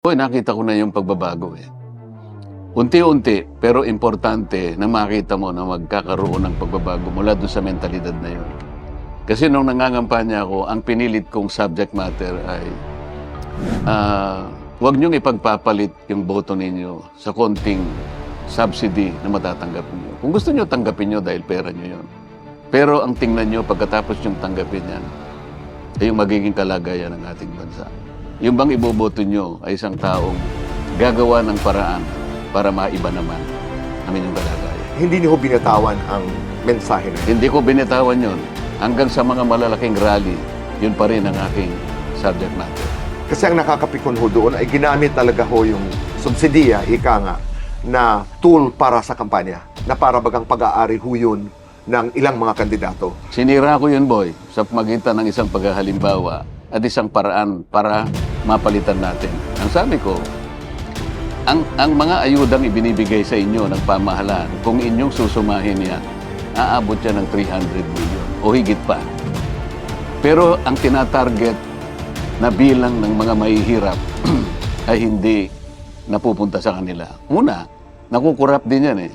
Hoy, nakita ko na yung pagbabago eh. Unti-unti, pero importante na makita mo na magkakaroon ng pagbabago mula doon sa mentalidad na yun. Kasi nung nangangampanya ako, ang pinilit kong subject matter ay huwag niyong ipagpapalit yung boto ninyo sa konting subsidy na matatanggap niyo. Kung gusto niyo, tanggapin niyo dahil pera niyo yun. Pero ang tingnan niyo, pagkatapos niyong tanggapin yan, ay yung magiging kalagayan ng ating bansa. Yung bang iboboto nyo ay isang taong gagawa ng paraan para maiba naman ang inyong kalagayan. Hindi niyo binatawan ang mensahe na yun. Hindi ko binitawan yun. Hanggang sa mga malalaking rally, yun pa rin ang aking subject matter. Kasi ang nakakapikon ho doon ay ginamit talaga ho yung subsidiya, ika nga, na tool para sa kampanya, na para bagang pag-aari ho yun ng ilang mga kandidato. Sinira ko yun, boy, sa magitan ng isang paghahalimbawa at isang paraan para mapalitan natin. Ang sabi ko, ang mga ayudang ibinibigay sa inyo ng pamahalaan, kung inyong susumahin yan, aabot yan ng 300 million o higit pa. Pero ang tinatarget na bilang ng mga mahihirap ay hindi napupunta sa kanila. Una, nakukurap din yan eh.